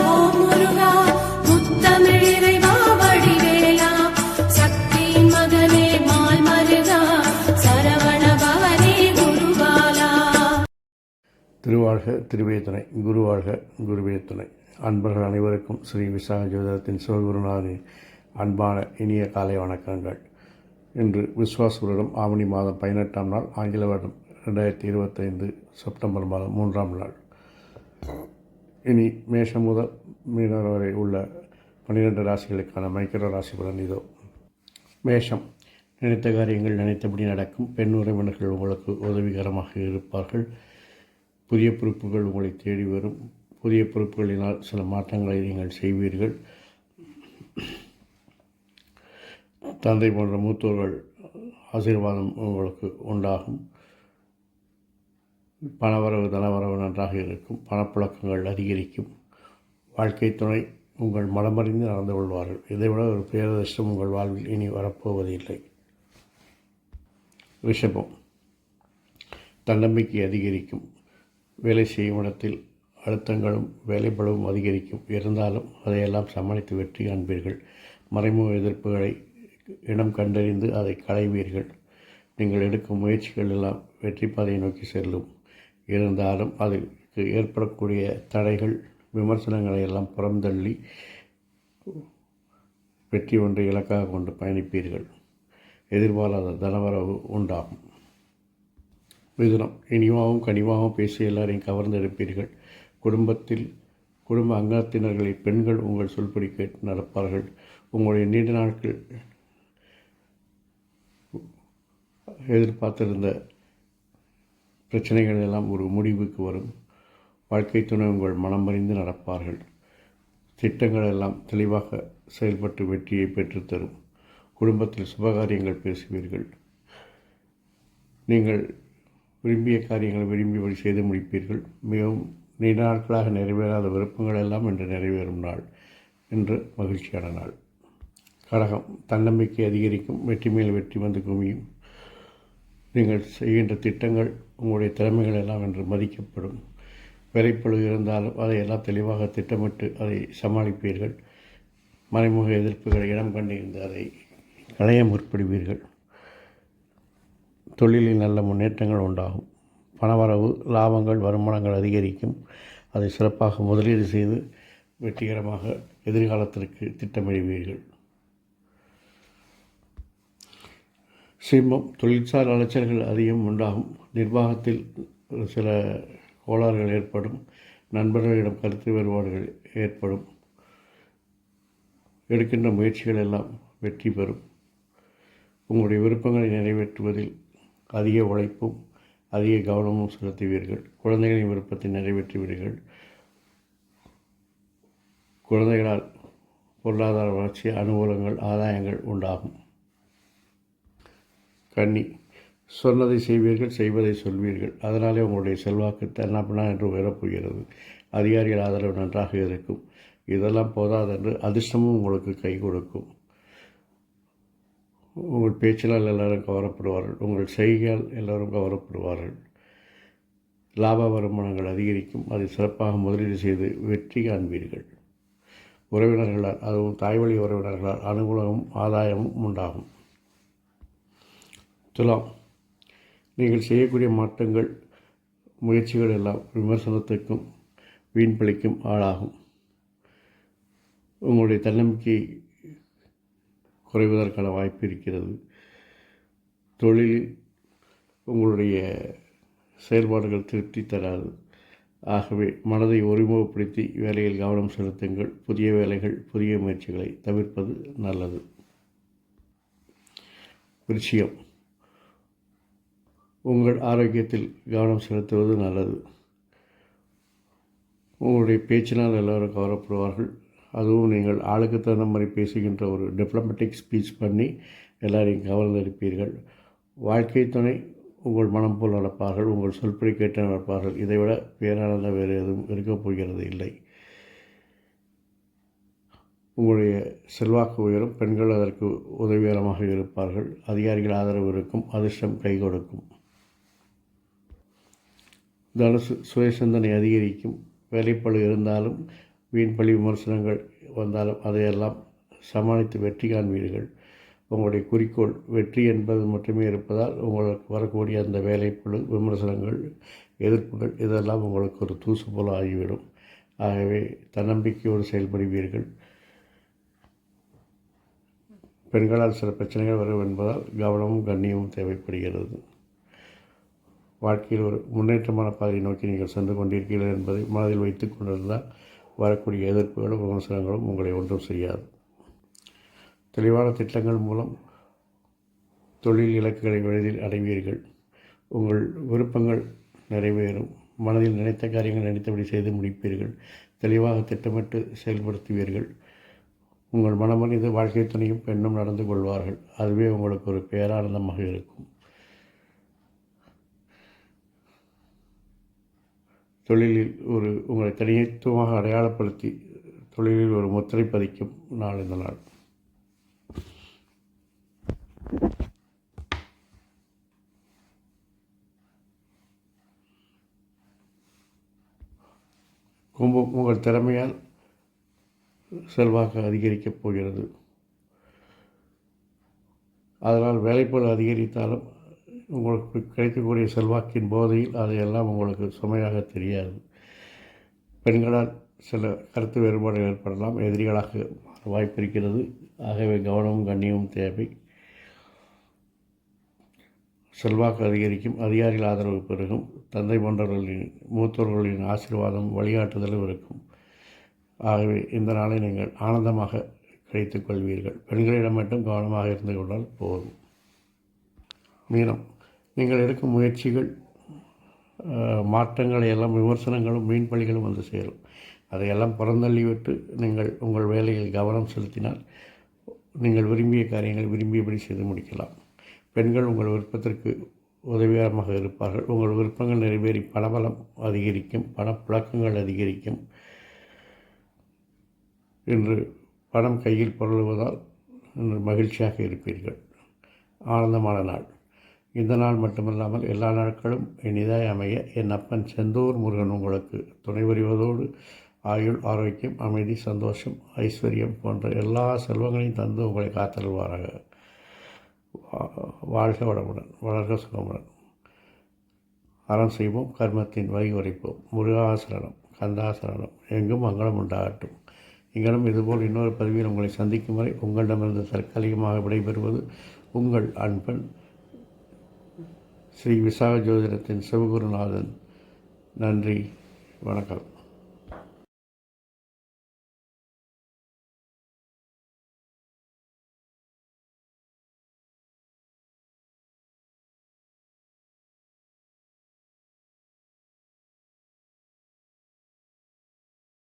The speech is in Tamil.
ஓம் முருகா முத்தமிழ் இறைவா வடிவேலா சக்தியின் மகனே மால் மருகா சரவண பவனே குருபாலா. திருவாழ்க திருவே துணை, குருவாழ்க குருவே துணை. அன்பர்கள் அனைவருக்கும் ஸ்ரீ விசாக ஜோதிடத்தின் சிவகுருநாதனின் அன்பான இனிய காலை வணக்கங்கள். இன்று விஸ்வாச வருடம் ஆவணி மாதம் 18ஆம் நாள், ஆங்கில வருடம் 2025 செப்டம்பர் மாதம் 3ஆம் நாள். இனி மேஷம் முதல் மீனம் வரை உள்ள 12 ராசிகளுக்கான மைக்ரோ ராசி பலன் இதோ. மேஷம். நினைத்த காரியங்கள் நினைத்தபடி நடக்கும். பெண் உறவினர்கள் உங்களுக்கு உதவிகரமாக இருப்பார்கள். புதிய பொறுப்புகள் உங்களை தேடி வரும். புதிய பொறுப்புகளினால் சில மாற்றங்களை நீங்கள் செய்வீர்கள். தந்தை போன்ற மூத்தோர்கள் ஆசீர்வாதம் உங்களுக்கு உண்டாகும். பணவரவு தனவரவு நன்றாக இருக்கும். பணப்புழக்கங்கள் அதிகரிக்கும். வாழ்க்கை துணை உங்கள் மனமறிந்து நடந்து கொள்வார்கள். இதைவிட ஒரு பேரதிர்ஷ்டம் உங்கள் வாழ்வில் இனி வரப்போவதில்லை. ரிஷபம். தன்னம்பிக்கை அதிகரிக்கும். வேலை செய்யும் இடத்தில் அழுத்தங்களும் வேலைப்பளவும் அதிகரிக்கும். இருந்தாலும் அதையெல்லாம் சமாளித்து வெற்றி காண்பீர்கள். மறைமுக எதிர்ப்புகளை இனம் கண்டறிந்து அதை களைவீர்கள். நீங்கள் எடுக்கும் முயற்சிகள் எல்லாம் வெற்றி பாதையை நோக்கி செல்லும். இருந்தாலும் அதற்கு ஏற்படக்கூடிய தடைகள் விமர்சனங்களை எல்லாம் புறந்தள்ளி வெற்றி ஒன்றை இலக்காக கொண்டு பயணிப்பீர்கள். எதிர்பாராத தனவரவு உண்டாகும். மிதுனம். இனிவாகவும் கனிவாகவும் பேசி எல்லாரையும் கவர்ந்தெடுப்பீர்கள். குடும்ப அங்கத்தினர்களில் பெண்கள் உங்கள் சொல்படி கேட்டு நடப்பார்கள். உங்களுடைய நீண்ட நாட்கள் எதிர்பார்த்திருந்த பிரச்சனைகள் எல்லாம் ஒரு முடிவுக்கு வரும். வாழ்க்கை துணை உங்கள் மனம் அறிந்து நடப்பார்கள். திட்டங்கள் எல்லாம் தெளிவாக செயல்பட்டு வெற்றியை பெற்றுத்தரும். குடும்பத்தில் சுபகாரியங்கள் பேசுவீர்கள். நீங்கள் விரும்பிய காரியங்களை விரும்பியபடி செய்து முடிப்பீர்கள். மிகவும் நீண்ட நாட்களாக நிறைவேறாத விருப்பங்கள் எல்லாம் இன்று நிறைவேறும் நாள் என்று மகிழ்ச்சியான நாள். கடகம். தன்னம்பிக்கை அதிகரிக்கும். வெற்றி மேல் வெற்றி வந்து குவியும். நீங்கள் செய்கின்ற திட்டங்கள் உங்களுடைய திறமைகள் எல்லாம் என்று மதிக்கப்படும். வேலைப்பளு இருந்தாலும் அதையெல்லாம் தெளிவாக திட்டமிட்டு அதை சமாளிப்பீர்கள். மறைமுக எதிர்ப்புகளை இடம் கண்டிருந்து அதை களைய முற்படுவீர்கள். தொழிலில் நல்ல முன்னேற்றங்கள் உண்டாகும். பணவரவு, லாபங்கள், வருமானங்கள் அதிகரிக்கும். அதை சிறப்பாக முதலீடு செய்து வெற்றிகரமாக எதிர்காலத்திற்கு திட்டமிடுவீர்கள். சிம்மம். தொழிற்சார் அலைச்சல்கள் அதிகம் உண்டாகும். நிர்வாகத்தில் சில கோளாறுகள் ஏற்படும். நண்பர்களிடம் கருத்து வேறுபாடுகள் ஏற்படும். எடுக்கின்ற முயற்சிகள் எல்லாம் வெற்றி பெறும். உங்களுடைய விருப்பங்களை நிறைவேற்றுவதில் அதிக உழைப்பும் அதிக கவனமும் செலுத்துவீர்கள். குழந்தைகளின் விருப்பத்தை நிறைவேற்றுவீர்கள். குழந்தைகளால் பொருளாதார வளர்ச்சி, அனுகூலங்கள், ஆதாயங்கள் உண்டாகும். கன்னி. சொன்னதை செய்வீர்கள், செய்வதை சொல்வீர்கள். அதனாலே உங்களுடைய செல்வாக்கு தன்னாப்பினா என்று உயரப்போகிறது. அதிகாரிகள் ஆதரவு நன்றாக இருக்கும். இதெல்லாம் போதாதென்று அதிர்ஷ்டமும் உங்களுக்கு கை கொடுக்கும். உங்கள் பேச்சினால் எல்லோரும் கவரப்படுவார்கள். உங்கள் செய்கையால் எல்லோரும் கவரப்படுவார்கள். லாப வருமானங்கள் அதிகரிக்கும். அதை சிறப்பாக முதலீடு செய்து வெற்றி காண்பீர்கள். உறவினர்களால், அதுவும் தாய்வழி உறவினர்களால் அனுகூலமும் ஆதாயமும் உண்டாகும். துலாம். நீங்கள் செய்யக்கூடிய மாற்றங்கள், முயற்சிகள் எல்லாம் விமர்சனத்துக்கும் வீண்பளிக்கும் ஆளாகும். உங்களுடைய தன்னம்பிக்கை குறைவதற்கான வாய்ப்பு இருக்கிறது. தொழிலில் உங்களுடைய செயல்பாடுகள் திருப்தி தராது. ஆகவே மனதை ஒருமுகப்படுத்தி வேலையில் கவனம் செலுத்துங்கள். புதிய வேலைகள், புதிய முயற்சிகளை தவிர்ப்பது நல்லது. விருச்சிகம். உங்கள் ஆரோக்கியத்தில் கவனம் செலுத்துவது நல்லது. உங்களுடைய பேச்சினால் எல்லோரும் கவரப்படுவார்கள். அதுவும் நீங்கள் ஆளுக்கு தகுந்த மாதிரி பேசுகின்ற ஒரு டிப்ளமேட்டிக் ஸ்பீச் பண்ணி எல்லாரையும் கவர்ந்தெடுப்பீர்கள். வாழ்க்கை துணை உங்கள் மனம் போல் நடப்பார்கள். உங்கள் சொல்படி கேட்டு நடப்பார்கள். இதைவிட பேரானந்த வேறு எதுவும் இருக்கப் போகிறது இல்லை. உங்களுடைய செல்வாக்கு உயரும். பெண்கள் அதற்கு உதவிகரமாக இருப்பார்கள். அதிகாரிகள் ஆதரவு இருக்கும். அதிர்ஷ்டம் கை கொடுக்கும். தனுசு. சுய சிந்தனை அதிகரிக்கும். வேலைப்பளு இருந்தாலும் வீண்பழி விமர்சனங்கள் வந்தாலும் அதையெல்லாம் சமாளித்து வெற்றி காண்பீர்கள். உங்களுடைய குறிக்கோள் வெற்றி என்பது மட்டுமே இருப்பதால் உங்களுக்கு வரக்கூடிய அந்த வேலைப்பளு, விமர்சனங்கள், எதிர்ப்புகள் இதெல்லாம் உங்களுக்கு ஒரு தூசு போல ஆகிவிடும். ஆகவே தன்னம்பிக்கையோடு செயல்படுவீர்கள். பெண்களால் சில பிரச்சனைகள் வரும் என்பதால் கவனமும் கண்ணியமும் தேவைப்படுகிறது. வாழ்க்கையில் ஒரு முன்னேற்றமான பாதையை நோக்கி நீங்கள் சென்று கொண்டிருக்கிறீர்கள் என்பதை மனதில் வைத்து கொண்டிருந்தால் வரக்கூடிய எதிர்ப்புகளும் விமர்சனங்களும் உங்களை ஒன்றும் செய்யாது. தெளிவான திட்டங்கள் மூலம் தொழில் இலக்குகளை எளிதில் அடைவீர்கள். உங்கள் விருப்பங்கள் நிறைவேறும். மனதில் நினைத்த காரியங்கள் நினைத்தபடி செய்து முடிப்பீர்கள். தெளிவாக திட்டமிட்டு செயல்படுத்துவீர்கள். உங்கள் மனமறிந்து வாழ்க்கை துணையும் பெண்ணும் நடந்து கொள்வார்கள். அதுவே உங்களுக்கு ஒரு பேரானந்தமாக இருக்கும். தொழிலில் உங்களை தனித்துவமாக அடையாளப்படுத்தி தொழிலில் ஒரு முத்திரை பதிக்கும் நாள் இந்த நாள். கும்பம், உங்கள் திறமையால் செல்வாக்கு அதிகரிக்கப் போகிறது. அதனால் வேலைப்பளு அதிகரித்தாலும் உங்களுக்கு கிடைக்கக்கூடிய செல்வாக்கின் போதையில் அதையெல்லாம் உங்களுக்கு சுமையாக தெரியாது. பெண்களால் சில கருத்து வேறுபாடுகள் ஏற்படலாம், எதிரிகளாக மாற வாய்ப்பிருக்கிறது. ஆகவே கவனமும் கண்ணியமும் தேவை. செல்வாக்கு அதிகரிக்கும், அதிகாரிகள் ஆதரவு பெருகும், தந்தை போன்றவர்களின் மூத்தோர்களின் ஆசீர்வாதம் வழிகாட்டுதலும் இருக்கும். ஆகவே இந்த நாளை நீங்கள் ஆனந்தமாக கிடைத்துக் கொள்வீர்கள். பெண்களிடம் மட்டும் கவனமாக இருந்து கொண்டால் போதும். மீனம், நீங்கள் எடுக்கும் முயற்சிகள் மாற்றங்களை எல்லாம் விமர்சனங்களும் வீண்பழிகளும் வந்து சேரும். அதையெல்லாம் புறந்தள்ளிவிட்டு நீங்கள் உங்கள் வேலையில் கவனம் செலுத்தினால் நீங்கள் விரும்பிய காரியங்களை விரும்பியபடி செய்து முடிக்கலாம். பெண்கள் உங்கள் விருப்பத்திற்கு உதவிகரமாக இருப்பார்கள். உங்கள் விருப்பங்கள் நிறைவேறி பணபலம் அதிகரிக்கும், பணப்புழக்கங்கள் அதிகரிக்கும். இன்று பணம் கையில் புரளுவதால் இன்று மகிழ்ச்சியாக இருப்பீர்கள். ஆனந்தமான நாள். இந்த நாள் மட்டுமல்லாமல் எல்லா நாட்களும் இனிதாய் அமைய என் அப்பன் செந்தூர் முருகன் உங்களுக்கு துணை புரிவதோடு ஆயுள், ஆரோக்கியம், அமைதி, சந்தோஷம், ஐஸ்வர்யம் போன்ற எல்லா செல்வங்களையும் தந்து உங்களை காத்தருள்வாராக. வாழ்க வளமுடன், வளர்க சுகமுடன். அறம் செய்வோம், கர்மத்தின் வழி உரைப்போம். முருகாசரணம், கந்தாசரணம், எங்கும் மங்களம் உண்டாகட்டும். இங்கனும் இதுபோல் இன்னொரு பதிவில் உங்களை சந்திக்கும் வரை உங்களிடமிருந்து தற்காலிகமாக விடைபெறுவது உங்கள் அன்பன் ஸ்ரீ விசாக ஜோதிடத்தின் சிவகுருநாதன். நன்றி, வணக்கம்.